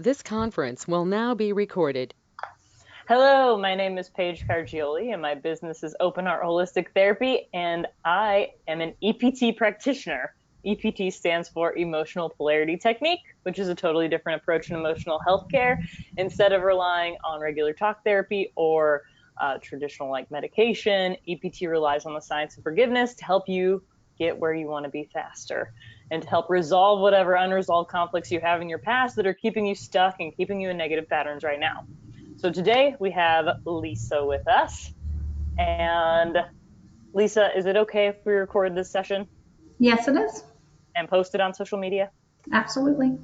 This conference will now be recorded. Hello, my name is Paige Cargioli, and my business is Open Heart Holistic Therapy, and I am an EPT practitioner. EPT stands for Emotional Polarity Technique, which is a totally different approach in emotional health care. Instead of relying on regular talk therapy or traditional like medication, EPT relies on the science of forgiveness to help you get where you want to be faster and to help resolve whatever unresolved conflicts you have in your past that are keeping you stuck and keeping you in negative patterns right now. So today we have Lisa with us. And Lisa, is it okay if we record this session Yes, it is. and post it on social media? Absolutely.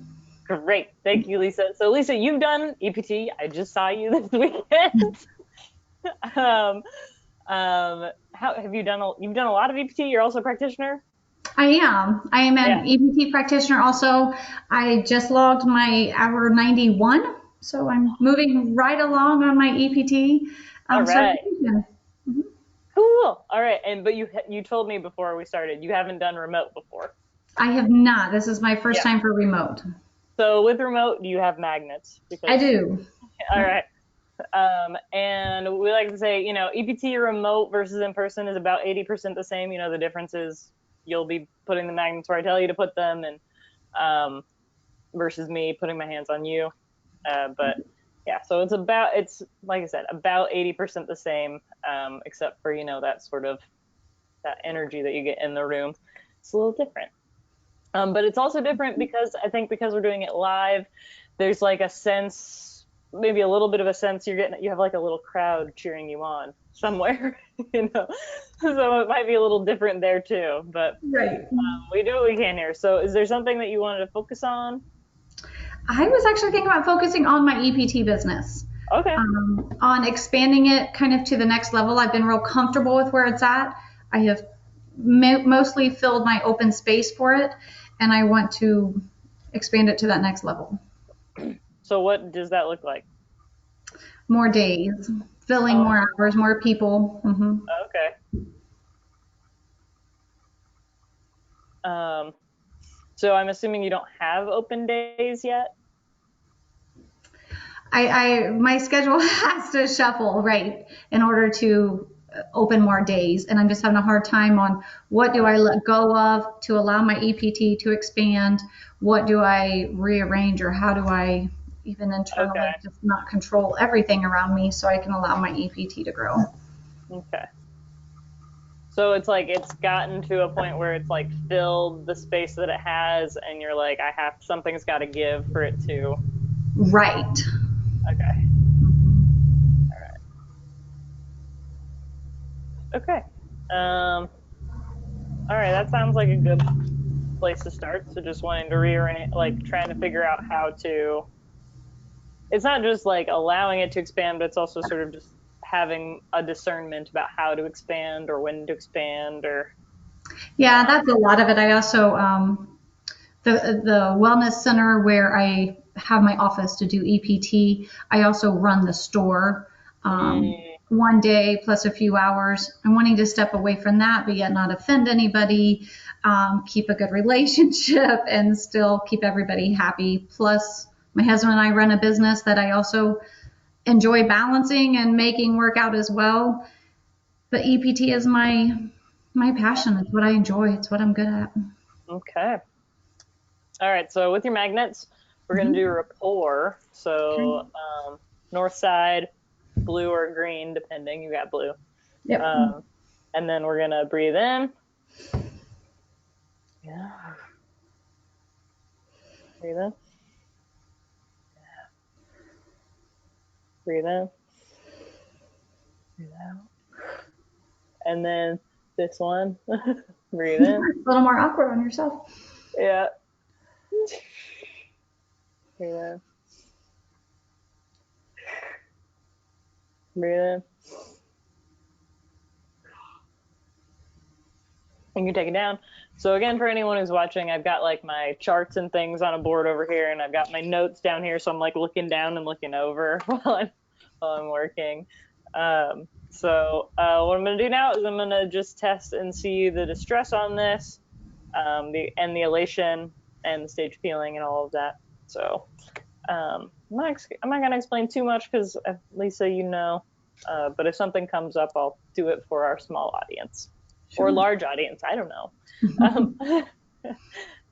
Great. Thank you, Lisa. So Lisa, you've done EPT. I just saw you this weekend. How have you done? You've done a lot of EPT. You're also a practitioner. I am. I am an EPT practitioner. Also, I just logged my hour 91, so I'm moving right along on my EPT. All right. Mm-hmm. Cool. All right. But you told me before we started you haven't done remote before. I have not. This is my first time for remote. So with remote, do you have magnets? I do. All right. And we like to say, EPT remote versus in person is about 80% the same. The difference is you'll be putting the magnets where I tell you to put them, and versus me putting my hands on you. But yeah, so it's like I said, about 80% the same, except for, that sort of that energy that you get in the room. It's a little different. But it's also different because we're doing it live, there's like a sense, maybe a little bit of a sense you have like a little crowd cheering you on somewhere, so it might be a little different there too, but right. We do what we can here. So is there something that you wanted to focus on? I was actually thinking about focusing on my EPT business. Okay. On expanding it kind of to the next level. I've been real comfortable with where it's at. I have mostly filled my open space for it, and I want to expand it to that next level. So what does that look like? More days, filling more hours, more people. Mm-hmm. Okay. So I'm assuming you don't have open days yet? My schedule has to shuffle, right, in order to open more days, and I'm just having a hard time on what do I let go of to allow my EPT to expand, what do I rearrange, or how do I even internally just not control everything around me so I can allow my EPT to grow. Okay. So it's like it's gotten to a point where it's like filled the space that it has, and you're like, something's got to give for it to. Right. Okay. All right. Okay. All right. That sounds like a good place to start. So just wanting to rearrange, like trying to figure out how to. It's not just like allowing it to expand, but it's also sort of just having a discernment about how to expand or when to expand or. Yeah, that's a lot of it. I also the wellness center where I have my office to do EPT. I also run the store. One day plus a few hours. I'm wanting to step away from that, but yet not offend anybody, keep a good relationship, and still keep everybody happy. Plus, my husband and I run a business that I also enjoy balancing and making work out as well. But EPT is my passion. It's what I enjoy. It's what I'm good at. Okay. All right. So with your magnets, we're going to do rapport. So north side, blue or green, depending. You got blue. Yep. And then we're going to breathe in. Yeah. Breathe in. Yeah. Breathe in. Breathe out. And then this one. Breathe in. It's a little more awkward on yourself. Yeah. Breathe in. Breathe in. And you can take it down. So again, for anyone who's watching, I've got like my charts and things on a board over here, and I've got my notes down here. So I'm like looking down and looking over while I'm working. So what I'm going to do now is I'm going to just test and see the distress on this, the elation and the stage feeling and all of that. So I'm not going to explain too much because, Lisa, you know, but if something comes up, I'll do it for our small audience or Sure. large audience. I don't know.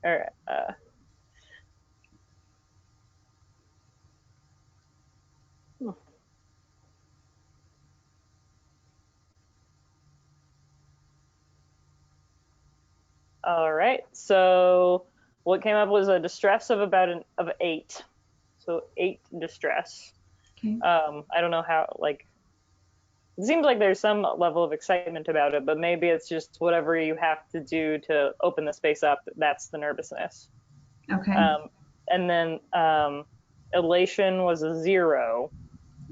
All right. All right. So what came up was a distress of about of 8. So 8 distress. Okay. I don't know how, like, it seems like there's some level of excitement about it, but maybe it's just whatever you have to do to open the space up. That's the nervousness. Okay. And then elation was a 0.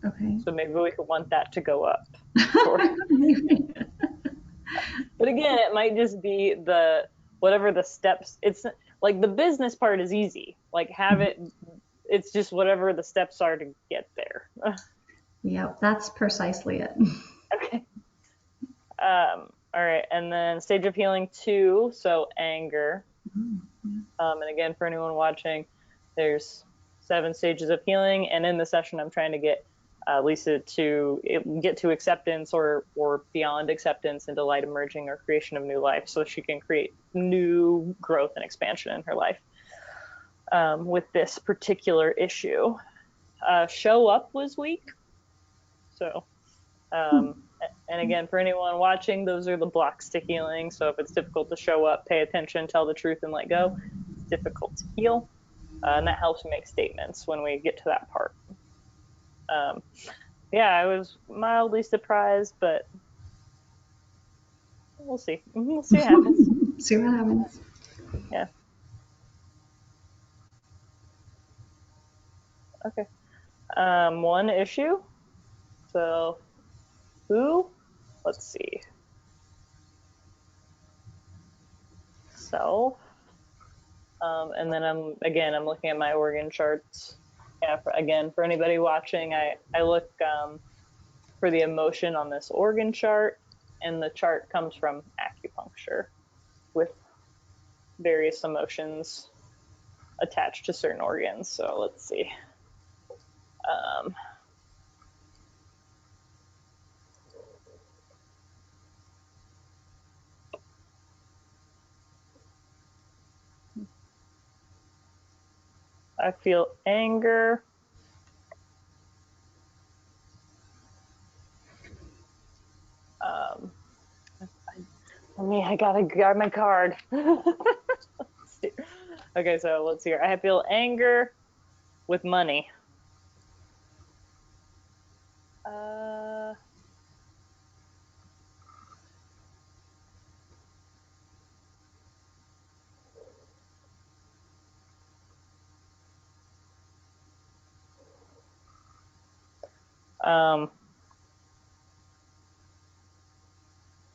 Okay. So maybe we could want that to go up. Maybe. But again, it might just be whatever the steps. It's like the business part is easy. Like have it. It's just whatever the steps are to get there. Yep, that's precisely it. Okay. All right, and then stage of healing 2, so anger. And again, for anyone watching, there's 7 stages of healing, and in the session, I'm trying to get Lisa to get to acceptance or beyond acceptance into light emerging or creation of new life, so she can create new growth and expansion in her life. With this particular issue, show up was weak, so. And again, for anyone watching, those are the blocks to healing. So if it's difficult to show up, pay attention, tell the truth, and let go. It's difficult to heal, and that helps make statements when we get to that part. Yeah, I was mildly surprised, but we'll see. We'll see what happens. See what happens. Yeah. Okay. 1 issue. So, who? Let's see. Self. And then I'm looking at my organ charts. Yeah, for anybody watching, I look for the emotion on this organ chart, and the chart comes from acupuncture with various emotions attached to certain organs. So let's see. I feel anger. I gotta grab my card. Okay, so let's see here. I feel anger with money.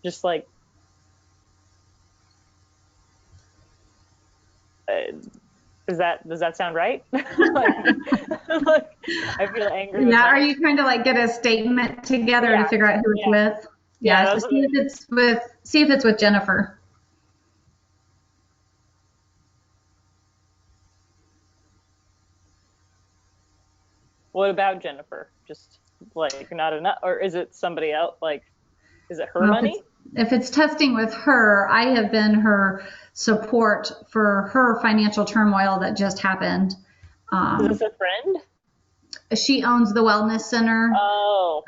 Just like does that sound right? like, I feel angry. Yeah, are you trying to like get a statement together to figure out who it's with? Yeah, so see if it's with Jennifer. What about Jennifer? Just like not enough, or is it somebody else? Like, is it her money? If it's testing with her, I have been her support for her financial turmoil that just happened. Is this a friend? She owns the wellness center. Oh.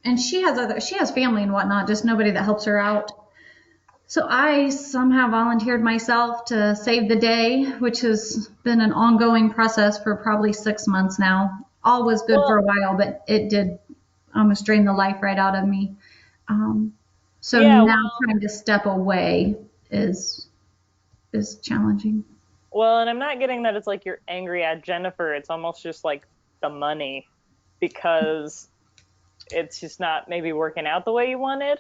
And she has family and whatnot, just nobody that helps her out. So I somehow volunteered myself to save the day, which has been an ongoing process for probably 6 months now. All was good for a while, but it did almost drain the life right out of me. Trying to step away is challenging. Well, and I'm not getting that it's like you're angry at Jennifer. It's almost just like the money, because it's just not maybe working out the way you wanted.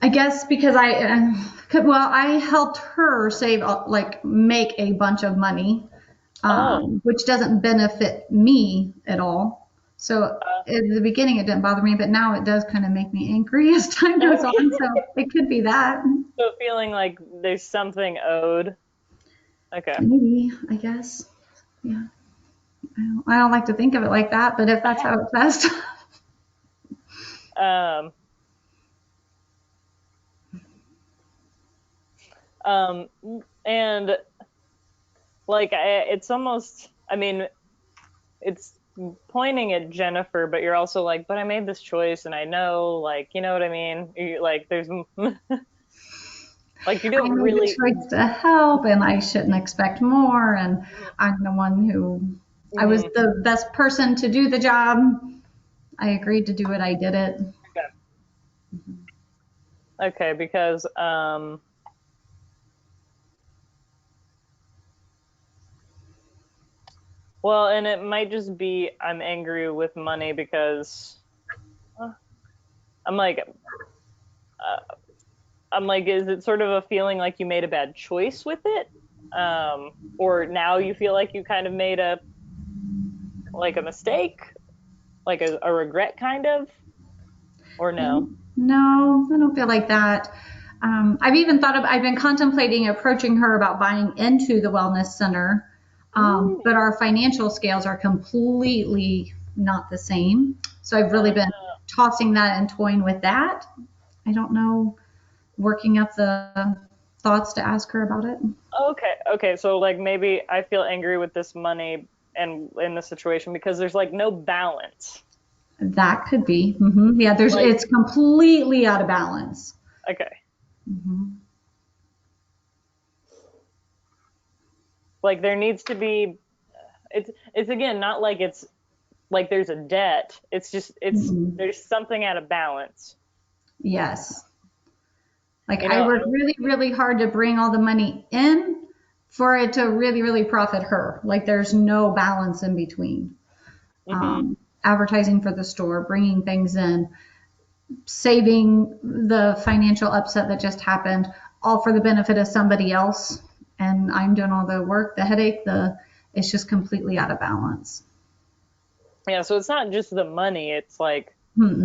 I guess because I helped her make a bunch of money, which doesn't benefit me at all. So in the beginning, it didn't bother me, but now it does kind of make me angry as time goes on. So it could be that. So feeling like there's something owed. Okay. Maybe, I guess. Yeah. I don't like to think of it like that, but if that's how it's best. Um, and like it's almost, I mean, it's pointing at Jennifer, but you're also like, but I made this choice and I know, like, you know what I mean? Like, there's like you I don't made the really. choice to help, and I shouldn't expect more. And I'm the one who, I was Mhm. the best person to do the job. I agreed to do it. I did it. Okay, because well, and it might just be I'm angry with money because uh, I'm like is it sort of a feeling like you made a bad choice with it? Or now you feel like you kind of made a mistake, like a regret kind of, or no? No, I don't feel like that. I've been contemplating approaching her about buying into the wellness center, Mm. but our financial scales are completely not the same. So I've really Uh, been tossing that and toying with that. I don't know, working up the thoughts to ask her about it. okay, so like maybe I feel angry with this money and in the situation because there's like no balance. That could be. Yeah, Like, it's completely out of balance. okay, hmm like there needs to be. It's again not like it's like there's a debt. It's just there's something out of balance. Yes. Like You I know, work really, really hard to bring all the money in for it to really, really profit her. Like there's no balance in between. hmm Advertising for the store, bringing things in, saving the financial upset that just happened, all for the benefit of somebody else. And I'm doing all the work, the headache, it's just completely out of balance. yeah. So it's not just the money. It's like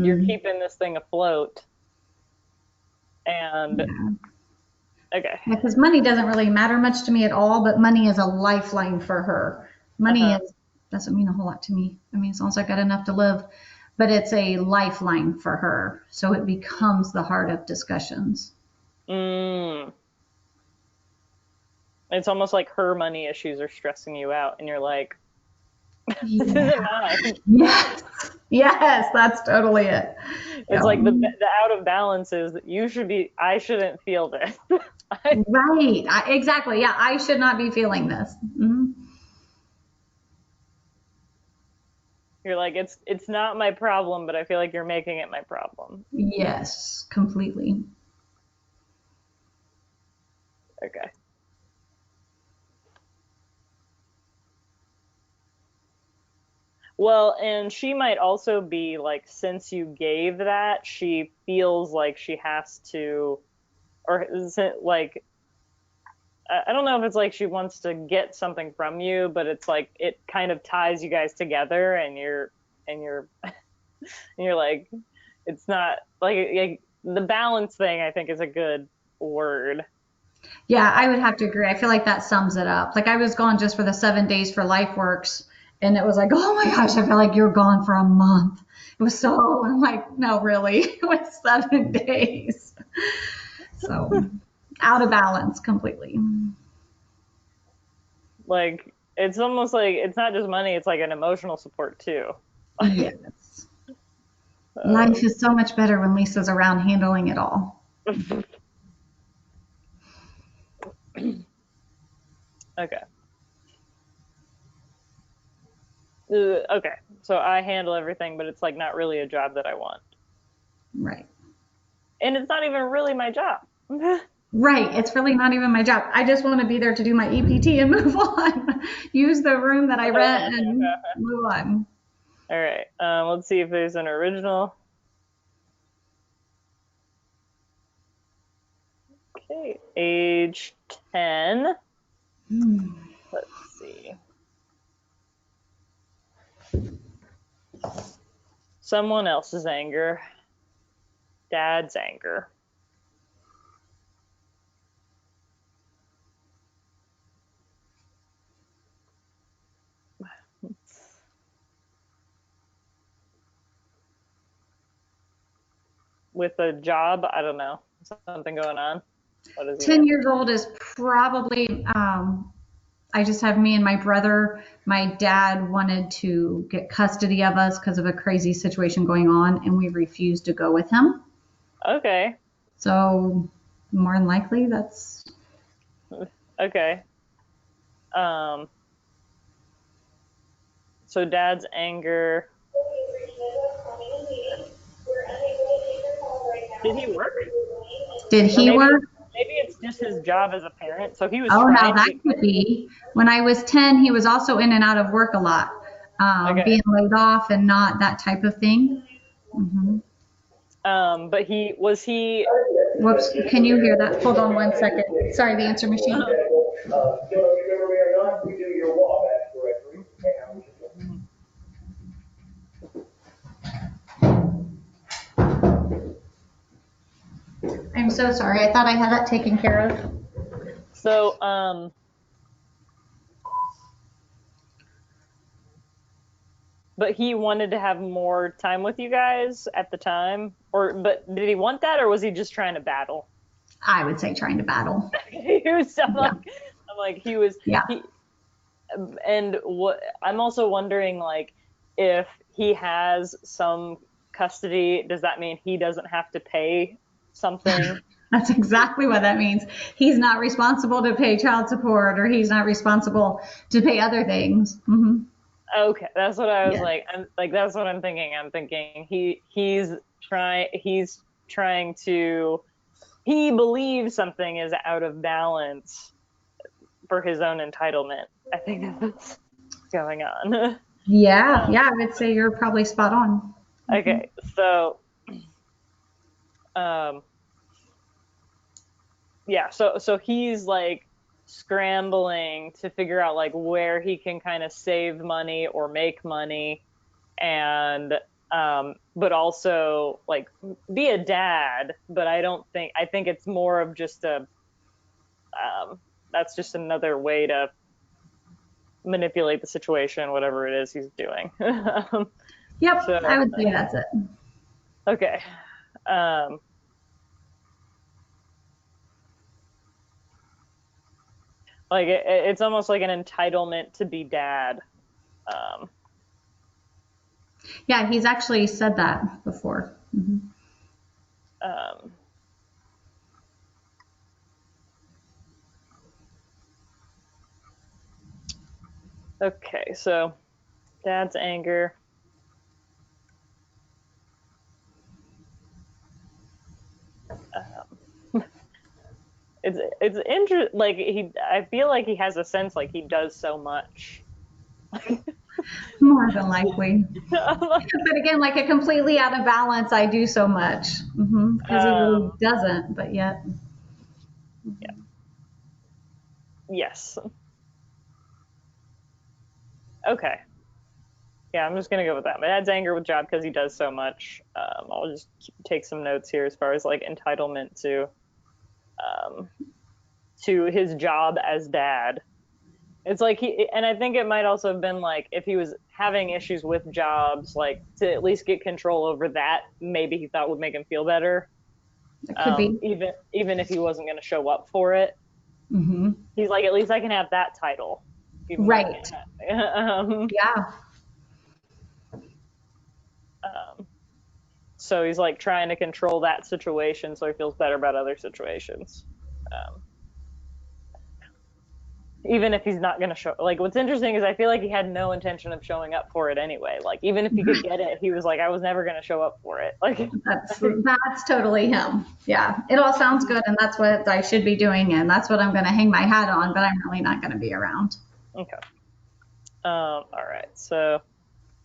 you're Mm-mm. keeping this thing afloat. And Yeah. okay, Because money doesn't really matter much to me at all, but money is a lifeline for her. Money uh-huh. is doesn't mean a whole lot to me. I mean, as long as I got enough to live, but it's a lifeline for her. So it becomes the heart of discussions. Mm. It's almost like her money issues are stressing you out, and you're like, this Yeah. isn't mine. Yes. Yes, that's totally it. It's Yeah. like the out of balance is that you should be. I shouldn't feel this. Right. Exactly. Yeah, I should not be feeling this. You're like it's not my problem, but I feel like you're making it my problem. Yes, completely. Okay. Well, and she might also be like, since you gave that, she feels like she has to, or is it like, I don't know if it's like she wants to get something from you, but it's like it kind of ties you guys together, and and you're like, it's not like the balance thing. I think is a good word. Yeah, I would have to agree. I feel like that sums it up. Like I was gone just for the 7 days for LifeWorks, and it was like, oh my gosh, I feel like you're gone for a month. It was so, I'm like, no, really, it was 7 days. So out of balance completely. Like it's almost like it's not just money; it's like an emotional support too. Yes. Life Um, is so much better when Lisa's around handling it all. okay. Okay. So I handle everything, but it's like not really a job that I want. Right. And it's not even really my job. Right. It's really not even my job. I just want to be there to do my EPT and move on. Use the room that I rent and move on. All right. Let's see if there's an original. Okay. Age 10. Let's see. someone else's anger. Dad's anger. With a job, I don't know. Something going on. What is 10 years old is probably, I just have me and my brother. My dad wanted to get custody of us because of a crazy situation going on, and we refused to go with him. Okay. So more than likely, that's Okay. So dad's anger. Did he work? did Or he work? maybe it's just his job as a parent. So he was Oh, now trying to that get. could be. When I was 10, he was also in and out of work a lot, Okay. being laid off and not that type of thing. Hmm. But he. Whoops, can you hear that? Hold on one second. Sorry, the answer machine. I'm so sorry. I thought I had that taken care of. So but he wanted to have more time with you guys at the time, but did he want that, or was he just trying to battle? I would say trying to battle. He was. Yeah. I'm like he was. Yeah. He and what I'm also wondering, like, if he has some custody, does that mean he doesn't have to pay something? That's exactly what that means. He's not responsible to pay child support, or he's not responsible to pay other things. Hmm. Okay, that's what I was Yeah. like. I'm like, that's what I'm thinking. I'm thinking he's trying to, he believes something is out of balance for his own entitlement. I think that's what's going on. Yeah. Yeah. I would say you're probably spot on. Okay, so um yeah, so he's like scrambling to figure out like where he can kind of save money or make money, and but also like be a dad. But I think it's more of just a that's just another way to manipulate the situation, whatever it is he's doing. Yep. I So would say that's it. okay. um like it's almost like an entitlement to be dad. um Yeah. He's actually said that before. Hmm. um okay, so dad's anger. um it's interesting, like I feel like he has a sense like he does so much. More than likely. um But again, like a completely out of balance, I do so much because he really doesn't, but yet. yes. Okay. Yeah, I'm just gonna go with that. My dad's anger with job because he does so much. I'll just take some notes here as far as like entitlement um, to his job as dad. It's like and I think it might also have been like if he was having issues with jobs, like to at least get control over that, maybe he thought would make him feel better. It could be. Even if he wasn't going to show up for it, Hmm. he's like, at least I can have that title, even though I Right. can't have. Yeah. Um, so he's like trying to control that situation so he feels better about other situations. Um, even if he's not going to show, like, what's interesting is I feel like he had no intention of showing up for it anyway. Like, even if he could get it, he was like, I was never going to show up for it. Like, That's totally him. Yeah. It all sounds good, and that's what I should be doing, and that's what I'm going to hang my hat on, but I'm really not going to be around. okay. All right. So,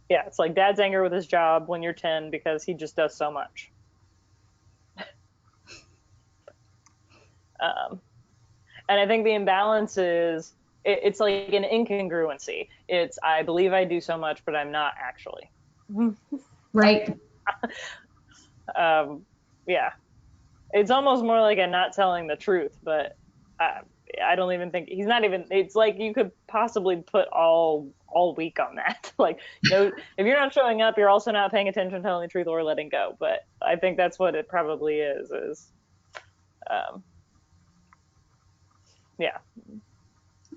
yeah, it's like dad's anger with his job when you're 10 because he just does so much. Um, and I think the imbalance is it's like an incongruency. It's I believe I do so much, but I'm not actually. Right. Yeah. It's almost more like a not telling the truth, but I don't even think he's not even. It's like you could possibly put all week on that. Like, no, if you're not showing up, you're also not paying attention, telling the truth, or letting go. But I think that's what it probably is. Um, yeah.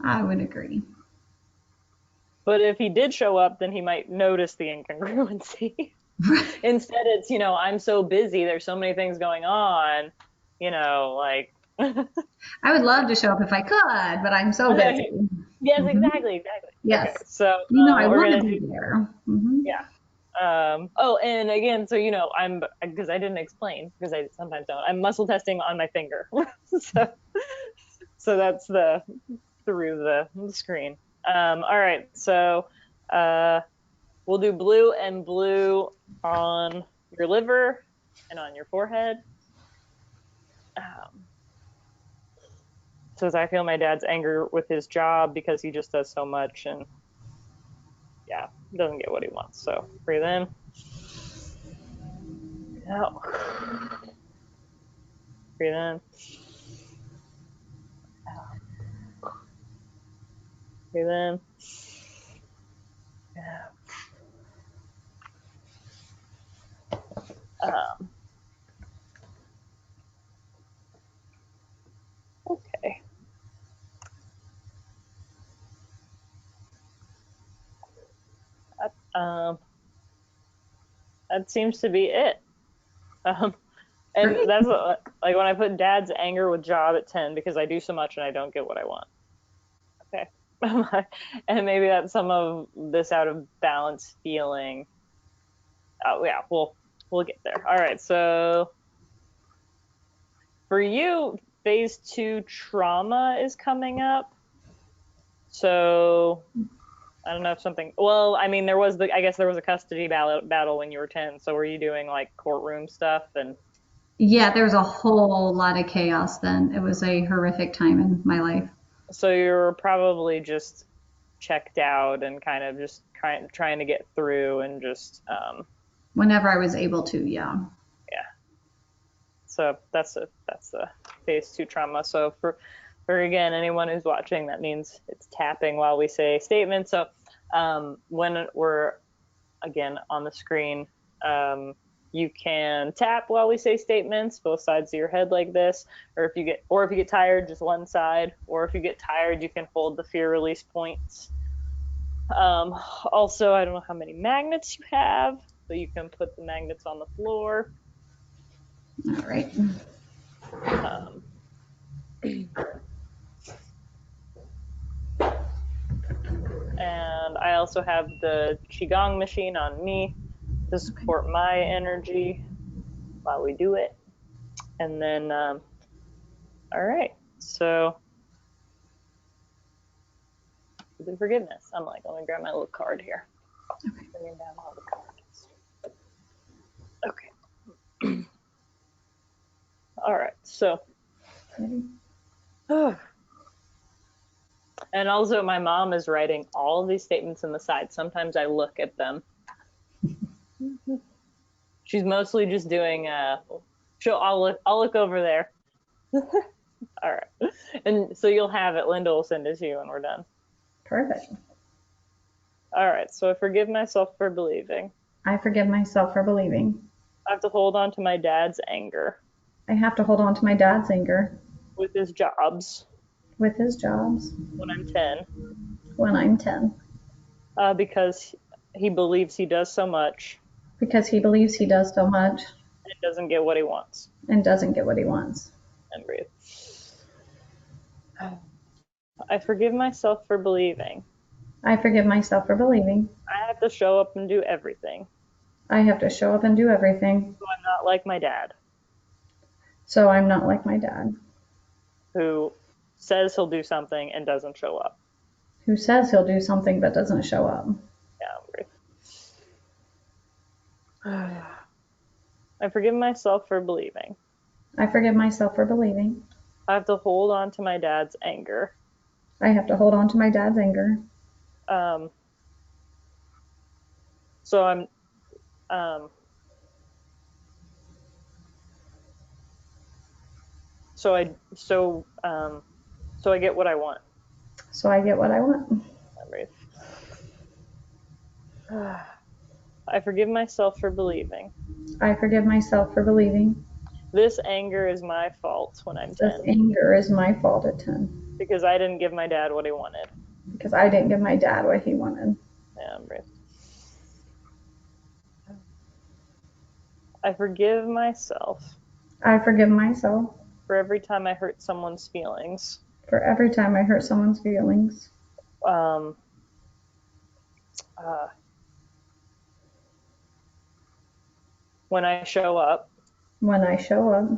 I would agree. But if he did show up, then he might notice the incongruency. Instead, it's, I'm so busy. There's so many things going on. Like. I would love to show up if I could, but I'm so busy. Yes, Mhm. exactly. Yes. Okay, so I we're want gonna to be do, there. Hmm. yeah. Oh, and again, so I'm because I didn't explain because I sometimes don't. I'm muscle testing on my finger, so that's through the screen. All right, so we'll do blue and blue on your liver and on your forehead. So as I feel my dad's anger with his job because he just does so much and yeah, doesn't get what he wants. So breathe in. Out. Breathe in. Out. Breathe in. Out. Okay. That, that seems to be it. And Great. that's like when I put dad's anger with job at 10 because I do so much and I don't get what I want. Okay. And maybe that's some of this out of balance feeling. Oh yeah, we'll get there. All right, so for you, phase 2 trauma is coming up. So I don't know if something. Well, I mean, I guess there was a custody battle when you were 10. So were you doing like courtroom stuff and? Yeah, there was a whole lot of chaos then. It was a horrific time in my life. So you're probably just checked out and kind of just trying to get through and just Whenever I was able to, yeah. yeah. So that's the phase 2 trauma. So for again anyone who's watching, that means it's tapping while we say statements. So when we're again on the screen, you can tap while we say statements, both sides of your head like this, or if you get tired, just one side, or if you get tired, you can hold the fear release points. Also, I don't know how many magnets you have, so you can put the magnets on the floor. All right. And I also have the Qigong machine on me to support my energy while we do it. And then, all right, so the forgiveness. I'm like, let me grab my little card here. Okay. Bringing down all the cards. Okay. All right, so. Ready? And also, my mom is writing all of these statements in the side. Sometimes I look at them. She's mostly just doing. I'll look over there. All right, and so you'll have it. Linda will send it to you when we're done. Perfect. All right, so I forgive myself for believing. I forgive myself for believing. I have to hold on to my dad's anger. I have to hold on to my dad's anger. With his jobs. With his jobs. When I'm 10. When I'm 10. Because he believes he does so much. Because he believes he does so much. And doesn't get what he wants. And doesn't get what he wants. And breathe. I forgive myself for believing. I forgive myself for believing. I have to show up and do everything. I have to show up and do everything. So I'm not like my dad. So I'm not like my dad. Who says he'll do something and doesn't show up. Who says he'll do something but doesn't show up. Yeah, I forgive myself for believing. I forgive myself for believing. I have to hold on to my dad's anger. I have to hold on to my dad's anger. So Um, so I get what I want. So I get what I want. I forgive myself for believing. I forgive myself for believing. This anger is my fault when I'm This 10. anger is my fault at 10. Because I didn't give my dad what he wanted. Because I didn't give my dad what he wanted. Yeah, breathe. I forgive myself. I forgive myself. For every time I hurt someone's feelings. For every time I hurt someone's feelings. Uh, when I show up. When I show up.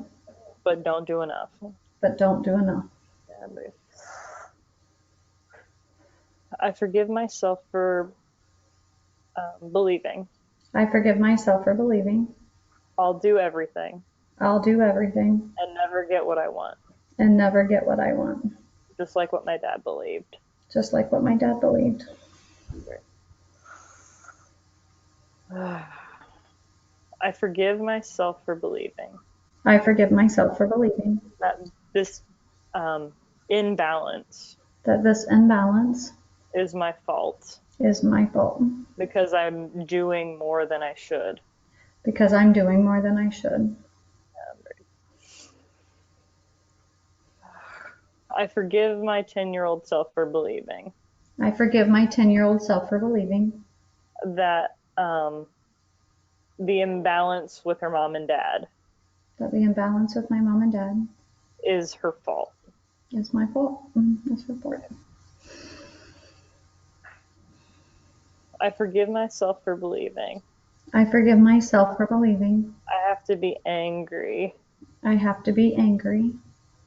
But don't do enough. But don't do enough. Yeah, breathe. I forgive myself for believing. I forgive myself for believing. I'll do everything. I'll do everything. And never get what I want. And never get what I want. Just like what my dad believed. Just like what my dad believed. I forgive myself for believing. I forgive myself for believing. That this imbalance. That this imbalance. Is my fault. Is my fault. Because I'm doing more than I should. Because I'm doing more than I should. I forgive my 10-year-old self for believing. I forgive my 10-year-old self for believing. That the imbalance with her mom and dad. That the imbalance with my mom and dad. Is her fault. Is my fault. It's her fault. I forgive myself for believing. I forgive myself for believing. I have to be angry. I have to be angry.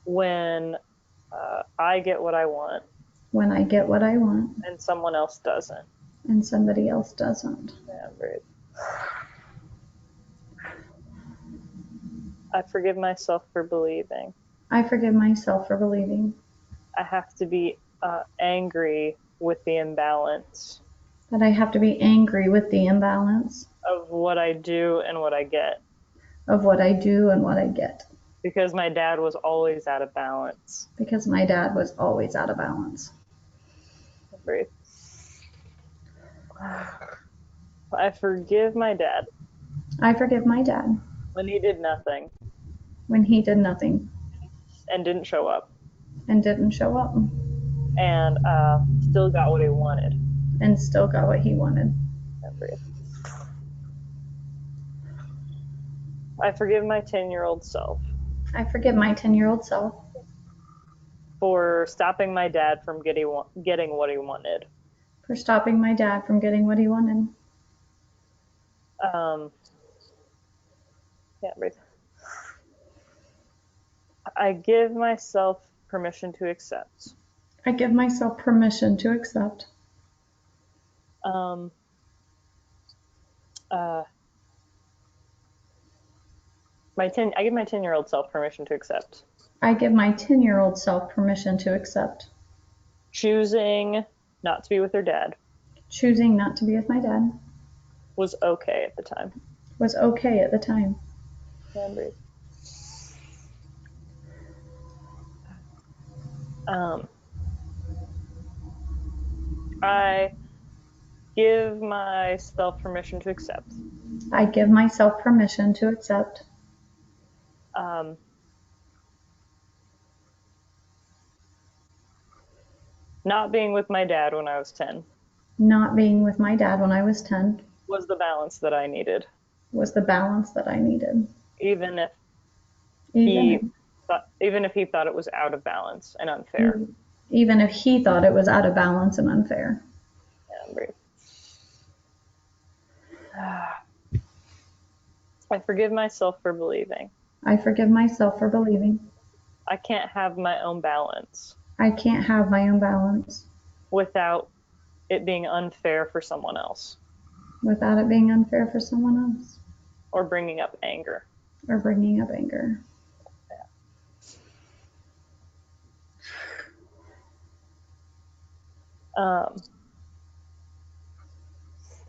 When I get what I want. When I get what I want. And someone else doesn't. And somebody else doesn't. Yeah, breathe. I forgive myself for believing. I forgive myself for believing. I have to be angry with the imbalance. That I have to be angry with the imbalance. Of what I do and what I get. Of what I do and what I get. Because my dad was always out of balance. Because my dad was always out of balance. Breathe. I forgive my dad. I forgive my dad. When he did nothing. When he did nothing. And didn't show up. And didn't show up. And still got what he wanted. And still got what he wanted. Breathe. I forgive my 10-year-old self. I forgive my 10-year-old self. For stopping my dad from getting what he wanted. For stopping my dad from getting what he wanted. Yeah, breathe. I give myself permission to accept. I give myself permission to accept. I give my 10-year-old self permission to accept. I give my 10-year-old self permission to accept. Choosing not to be with her dad. Choosing not to be with my dad. Was okay at the time. Was okay at the time. Yeah, breathe. I give myself permission to accept. I give myself permission to accept. Not being with my dad when I was 10. Not being with my dad when I was 10. Was the balance that I needed. Was the balance that I needed. Even if he thought it was out of balance and unfair. Even if he thought it was out of balance and unfair. Yeah, breathe. I forgive myself for believing. I forgive myself for believing. I can't have my own balance. I can't have my own balance. Without it being unfair for someone else. Without it being unfair for someone else. Or bringing up anger. Or bringing up anger.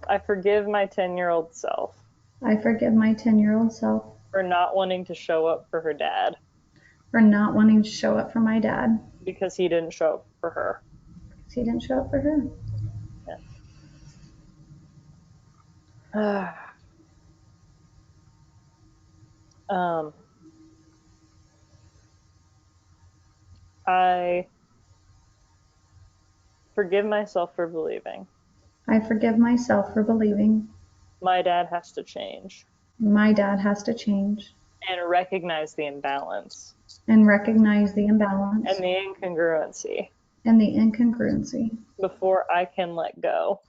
I forgive my 10-year-old self. I forgive my 10-year-old self for not wanting to show up for her dad for not wanting to show up for my dad because he didn't show up for her. because he didn't show up for her. Yeah. I forgive myself for believing I forgive myself for believing my dad has to change my dad has to change and recognize the imbalance and recognize the imbalance and the incongruency and the incongruency before I can let go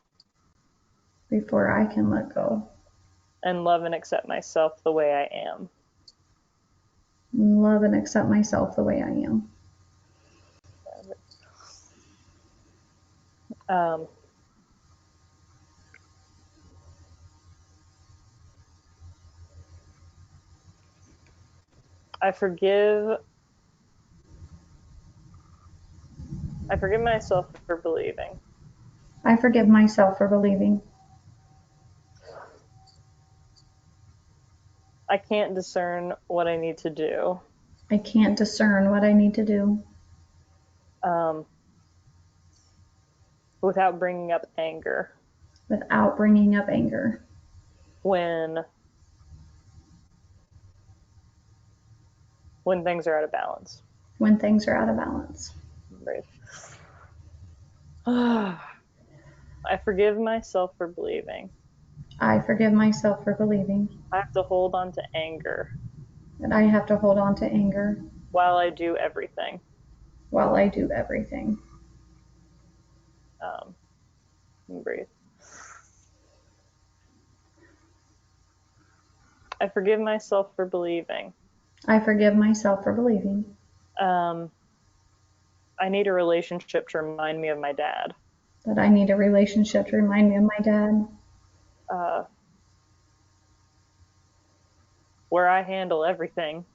before I can let go and love and accept myself the way I am. and love and accept myself the way I am. Um, I forgive myself for believing I forgive myself for believing I can't discern what I need to do I can't discern what I need to do um, without bringing up anger without bringing up anger when things are out of balance. when things are out of balance. Right. I forgive myself for believing I forgive myself for believing I have to hold on to anger that I have to hold on to anger while I do everything. while I do everything. Breathe. I forgive myself for believing I forgive myself for believing um, I need a relationship to remind me of my dad. that I need a relationship to remind me of my dad, Uh, where I handle everything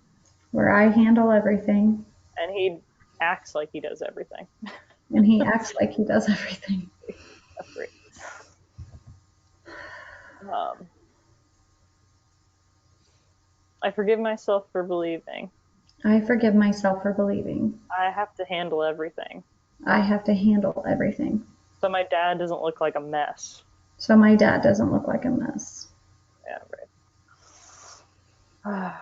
where I handle everything and he acts like he does everything. and he acts like he does everything. Um, I forgive myself for believing I forgive myself for believing I have to handle everything I have to handle everything so my dad doesn't look like a mess. so my dad doesn't look like a mess. Yeah, right.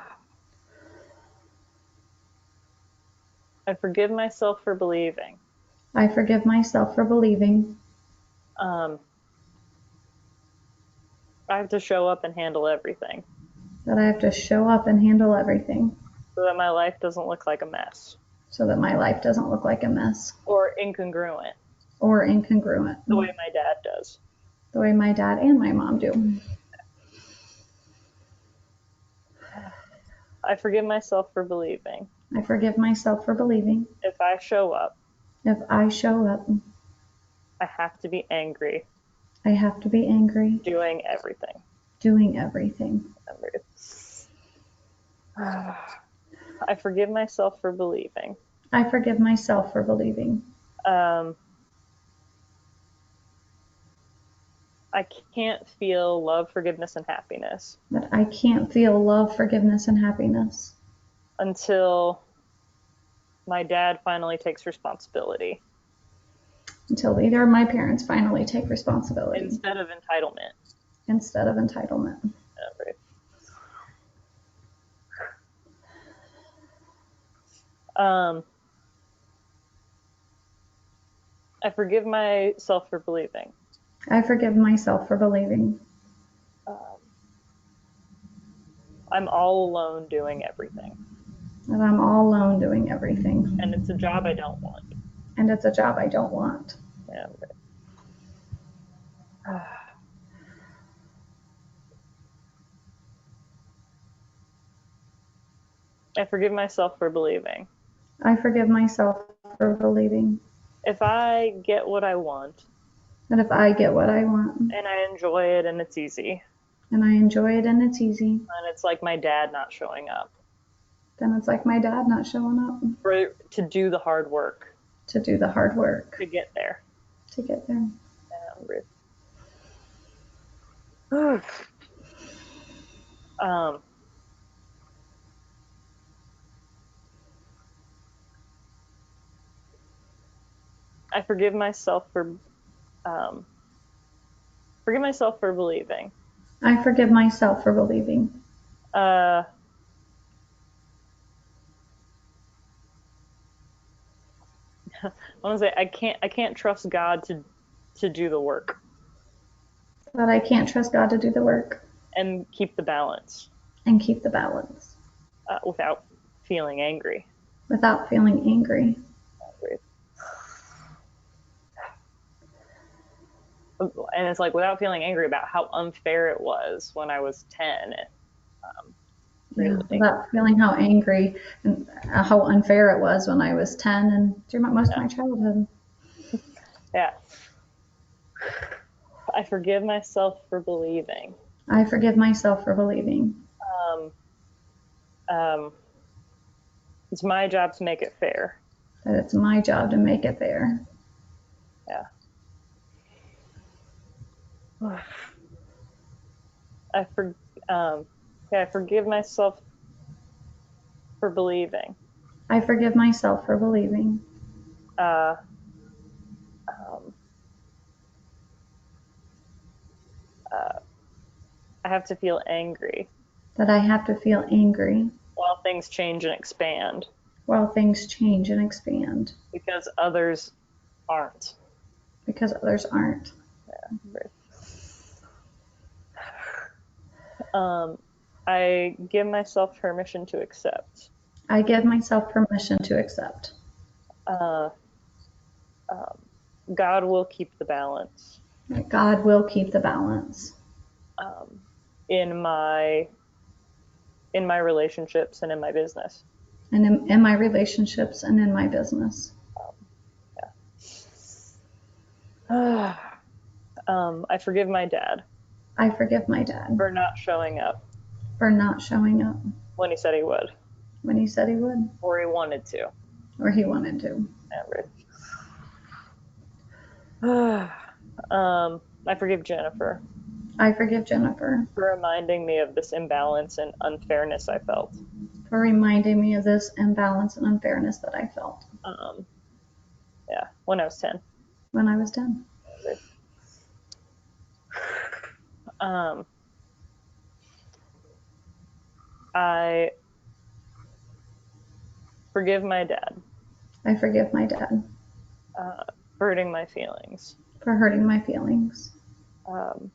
I forgive myself for believing I forgive myself for believing um, I have to show up and handle everything that I have to show up and handle everything so that my life doesn't look like a mess so that my life doesn't look like a mess or incongruent or incongruent the way my dad does. the way my dad and my mom do. I forgive myself for believing I forgive myself for believing if I show up, if I show up, I have to be angry I have to be angry doing everything. doing everything. I forgive myself for believing I forgive myself for believing um, I can't feel love, forgiveness, and happiness that I can't feel love, forgiveness, and happiness until my dad finally takes responsibility until either of my parents finally take responsibility instead of entitlement. instead of entitlement. Um, I forgive myself for believing I forgive myself for believing um, I'm all alone doing everything, that I'm all alone doing everything, and it's a job I don't want. and it's a job I don't want. Yeah, right. I forgive myself for believing I forgive myself for believing if I get what I want that if I get what I want and I enjoy it and it's easy, and I enjoy it and it's easy, and it's like my dad not showing up then it's like my dad not showing up to do the hard work to do the hard work to get there. to get there. Yeah, Um, I forgive myself for believing. I forgive myself for believing. Uh, I want to say I can't trust God to do the work That I can't trust God to do the work and keep the balance and keep the balance without feeling angry. without feeling angry. And it's like without feeling angry about how unfair it was when I was 10. Yeah, Really. without feeling how angry and how unfair it was when I was 10 and through most of my childhood. Yeah. I forgive myself for believing. I forgive myself for believing. Um, um, it's my job to make it fair. That it's my job to make it fair. Yeah. I forgive myself for believing. I forgive myself for believing. Uh, um, I have to feel angry That I have to feel angry while things change and expand while things change and expand because others aren't. because others aren't. I give myself permission to accept. I give myself permission to accept. Uh, God will keep the balance That God will keep the balance um, in my relationships and in my business. and in my relationships and in my business. I forgive my dad I forgive my dad for not showing up for not showing up when he said he would when he said he would or he wanted to. or he wanted to. I forgive Jennifer I forgive Jennifer for reminding me of this imbalance and unfairness I felt. for reminding me of this imbalance and unfairness that I felt When I was 10. when I was 10. Um, I forgive my dad I forgive my dad for hurting my feelings. for hurting my feelings Um,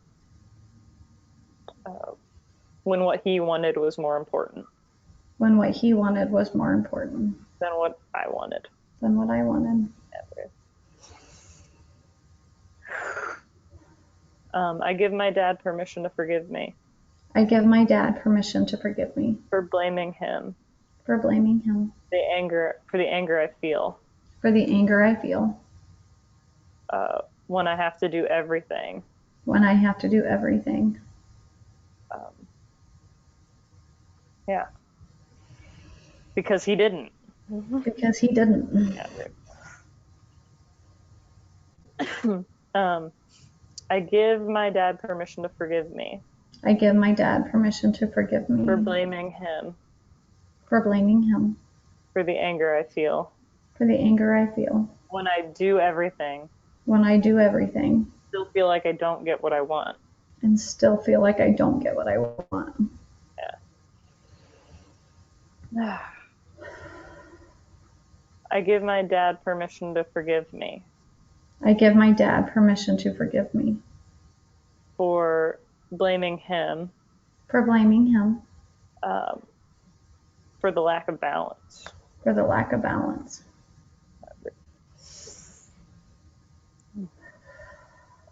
when what he wanted was more important when what he wanted was more important than what I wanted. than what I wanted. I give my dad permission to forgive me I give my dad permission to forgive me for blaming him, for blaming him for the anger I feel for the anger I feel when I have to do everything. when I have to do everything. Yeah, because he didn't. Because he didn't. I give my dad permission to forgive me I give my dad permission to forgive me for blaming him for blaming him for the anger I feel for the anger I feel when I do everything, when I do everything still feel like I don't get what I want. and still feel like I don't get what I want. Yeah. I give my dad permission to forgive me I give my dad permission to forgive me for blaming him for blaming him um, for the lack of balance. for the lack of balance.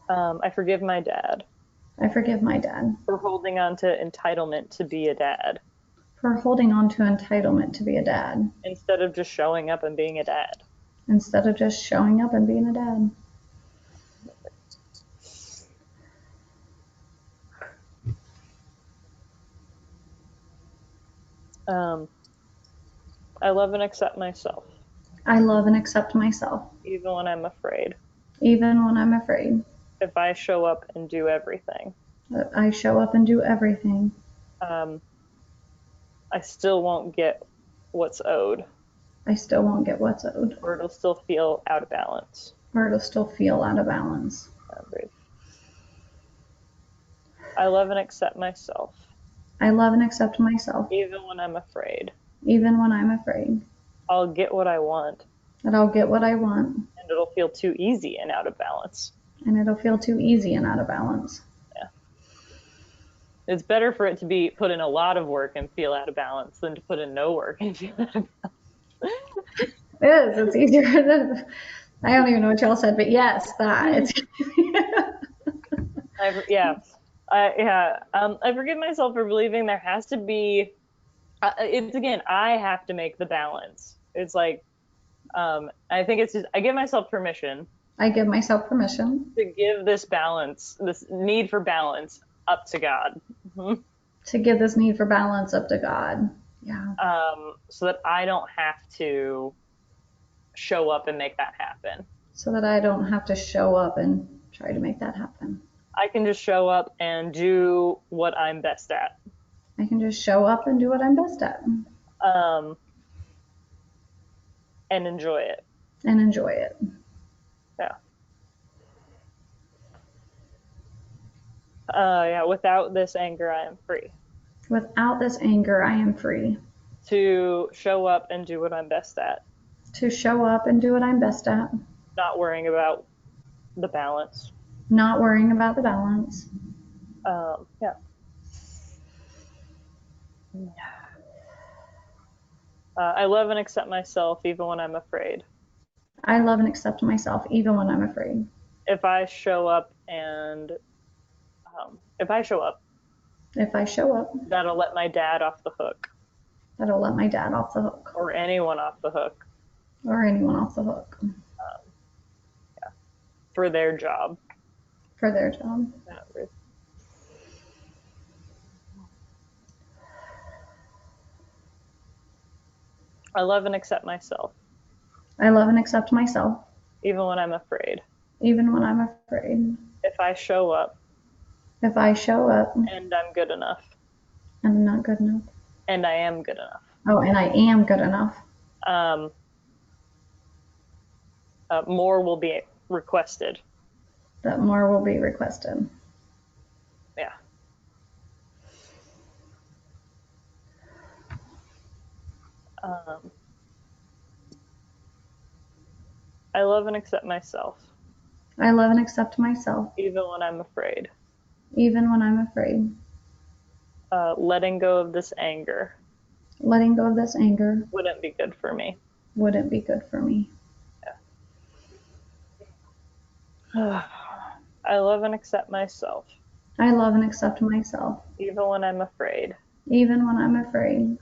I forgive my dad I forgive my dad for holding on to entitlement to be a dad for holding on to entitlement to be a dad instead of just showing up and being a dad. instead of just showing up and being a dad. I love and accept myself, I love and accept myself, even when I'm afraid. even when I'm afraid. If I show up and do everything, That I show up and do everything, I still won't get what's owed, I still won't get what's owed, or it'll still feel out of balance. or it'll still feel out of balance. I love and accept myself, I love and accept myself, even when I'm afraid. even when I'm afraid. I'll get what I want, That I'll get what I want, and it'll feel too easy and out of balance. and it'll feel too easy and out of balance. Yeah. It's better for it to be put in a lot of work and feel out of balance than to put in no work and feel out of balance. It is. It's easier to. I don't even know what y'all said, but yes, that. It's. I forgive myself for believing there has to be. It's again, I have to make the balance. It's like, I think it's just I give myself permission I give myself permission to give this balance, this need for balance, up to God. Mm-hmm. to give this need for balance up to God. Yeah. So that I don't have to show up and make that happen. So that I don't have to show up and try to make that happen. I can just show up and do what I'm best at. I can just show up and do what I'm best at. And enjoy it. And enjoy it. Yeah. Without this anger, I am free. Without this anger, I am free. To show up and do what I'm best at. To show up and do what I'm best at. Not worrying about the balance. Not worrying about the balance. Yeah. I love and accept myself even when I'm afraid. I love and accept myself even when I'm afraid. If I show up and if I show up, that'll let my dad off the hook. That'll let my dad off the hook. Or anyone off the hook. Or anyone off the hook. Yeah. For their job. For their job. Yeah. I love and accept myself. I love and accept myself. Even when I'm afraid. Even when I'm afraid. If I show up. If I show up. And I'm good enough. And I'm not good enough. And I am good enough. Oh, and I am good enough. More will be requested. That more will be requested. Yeah. I love and accept myself. I love and accept myself. Even when I'm afraid. Even when I'm afraid. Letting go of this anger. Letting go of this anger. Wouldn't be good for me. Wouldn't be good for me. Yeah. I love and accept myself. I love and accept myself. Even when I'm afraid. Even when I'm afraid.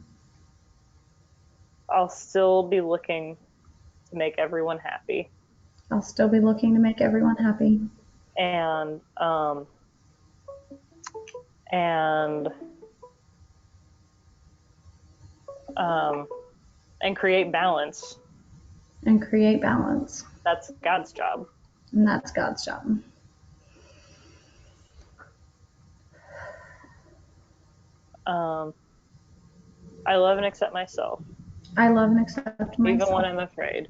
I'll still be looking to make everyone happy. I'll still be looking to make everyone happy. And create balance. And create balance. That's God's job. And that's God's job. I love and accept myself. I love and accept myself. Even when I'm afraid.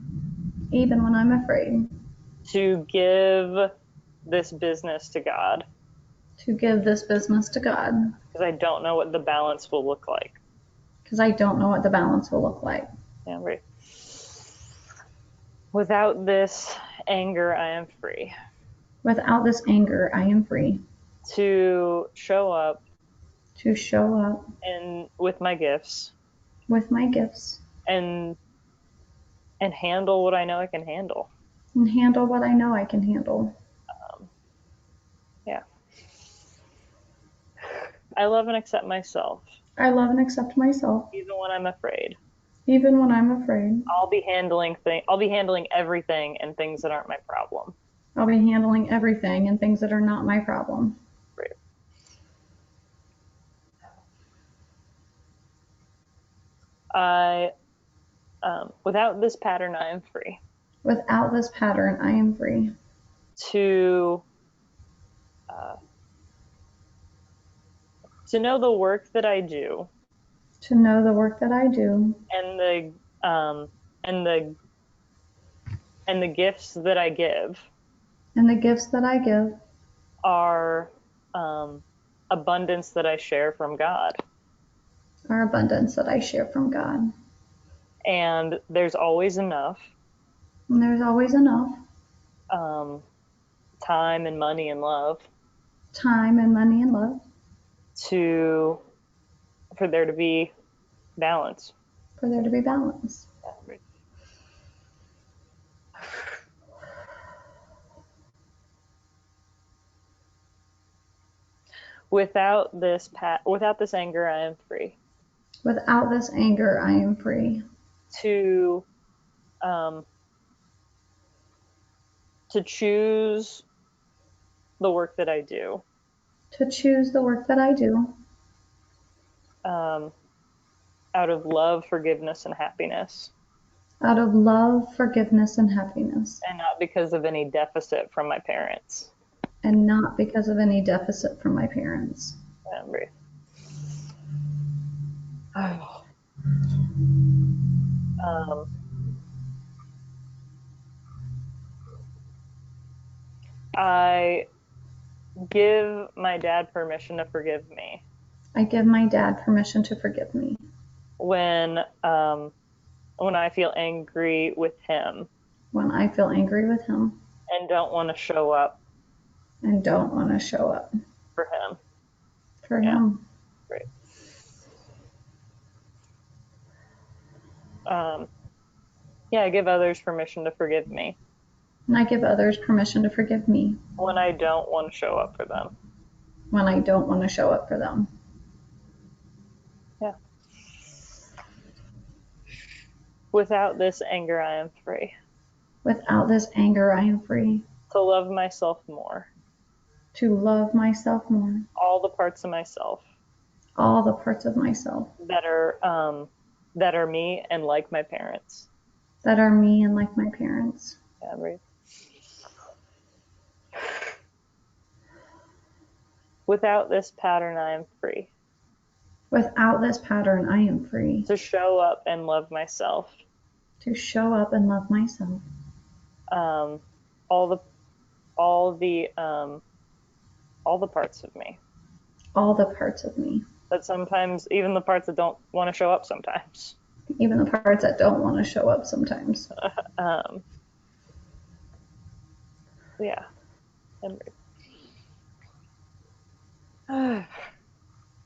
Even when I'm afraid. To give this business to God. To give this business to God. Because I don't know what the balance will look like. Because I don't know what the balance will look like. Yeah, right. Without this anger, I am free. Without this anger, I am free. To show up. To show up. And with my gifts. With my gifts. And handle what I know I can handle. And handle what I know I can handle. Yeah. I love and accept myself. I love and accept myself. Even when I'm afraid. Even when I'm afraid. I'll be handling everything and things that aren't my problem. I'll be handling everything and things that are not my problem. Great. Without this pattern, I am free. Without this pattern, I am free. To know the work that I do to know the work that I do and and the and the gifts that I give and the gifts that I give are abundance that I share from God. are abundance that I share from God. And there's always enough And there's always enough time and money and love time and money and love to for there to be balance. for there to be balance. Without this anger, I am free Without this anger, I am free to um, to choose the work that I do to choose the work that I do um, out of love, forgiveness, and happiness, out of love, forgiveness, and happiness, and not because of any deficit from my parents. and not because of any deficit from my parents. And breathe. I give my dad permission to forgive me I give my dad permission to forgive me when I feel angry with him when I feel angry with him and don't want to show up and don't want to show up for him. for Yeah, him. great. Yeah, I give others permission to forgive me And I give others permission to forgive me when I don't want to show up for them. when I don't want to show up for them. Yeah. Without this anger, I am free Without this anger, I am free to love myself more, to love myself more, all the parts of myself all the parts of myself that are me and like my parents. that are me and like my parents. Yeah, breathe. Without this pattern, I am free Without this pattern, I am free to show up and love myself. to show up and love myself. All the all the parts of me. All the parts of me, But sometimes even the parts that don't want to show up sometimes. even the parts that don't want to show up sometimes. Yeah. And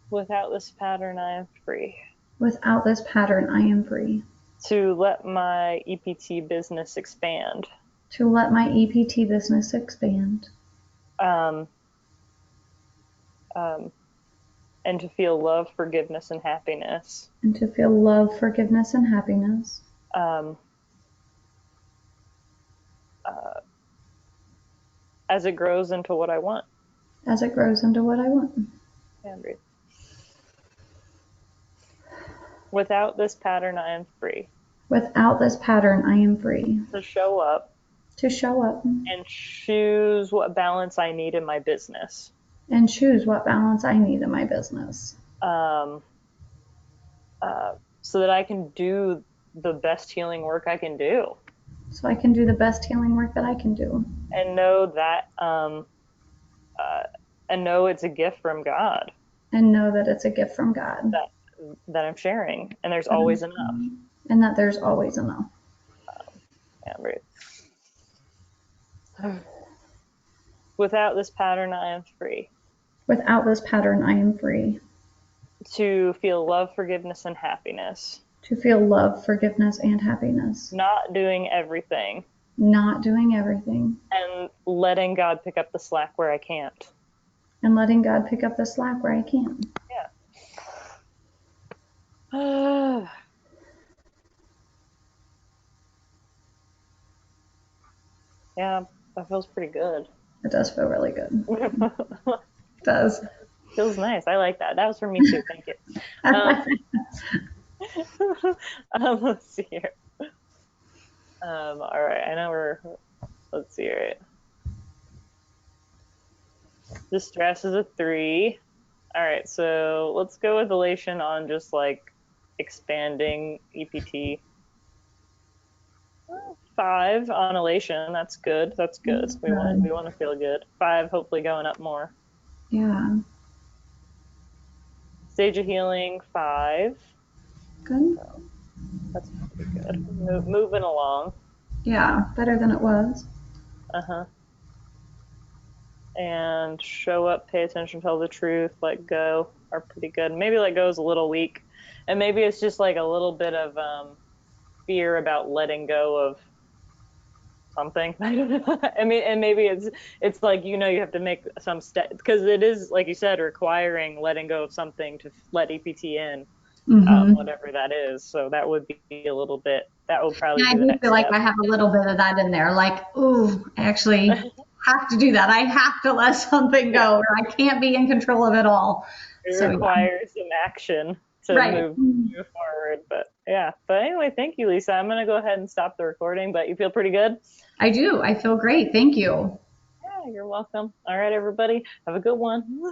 without this pattern, I am free Without this pattern, I am free to let my EPT business expand. to let my EPT business expand Um, um, and to feel love, forgiveness, and happiness and to feel love, forgiveness, and happiness um, uh, as it grows into what I want. as it grows into what I want. And breathe. Without this pattern, I am free Without this pattern, I am free to show up to show up and choose what balance I need in my business. and choose what balance I need in my business So that I can do the best healing work I can do so I can do the best healing work that I can do and know that and know it's a gift from God and know that it's a gift from God that I'm sharing, and there's always enough. and that there's always enough. Yeah, breathe. Without this pattern, I am free Without this pattern, I am free to feel love, forgiveness, and happiness. to feel love, forgiveness, and happiness. Not doing everything Not doing everything and letting God pick up the slack where I can't. and letting God pick up the slack where I can. Yeah. Yeah, that feels pretty good. It does feel really good. It does. Feels nice. I like that. That was for me too. Thank you. Let's see here. All right. I know let's see, right. Distress is a 3. All right, so let's go with elation on just like expanding EPT. 5 on elation. That's good. That's good. That's We want good. to feel good. 5, hopefully going up more. Yeah. Stage of healing 5. Good. So that's pretty good. Moving along. Yeah, better than it was. Uh-huh. And show up, pay attention, tell the truth, let go are pretty good. Maybe let go is a little weak. And maybe it's just like a little bit of fear about letting go of something. I don't know. I mean, and maybe it's like, you have to make some step, because it is, like you said, requiring letting go of something to let EPT in, Mm-hmm. whatever that is. So that would be a little bit, that would probably Yeah, I be the do next feel like step. I have a little bit of that in there. Like, ooh, I actually have to do that. I have to let something Yeah, go, or I can't be in control of it all. it So yeah, requires some action to right. move forward. But yeah, but anyway, thank you, Lisa. I'm gonna go ahead and stop the recording, but you feel pretty good? I do. I feel great. Thank you. Yeah, you're welcome. All right, everybody, have a good one.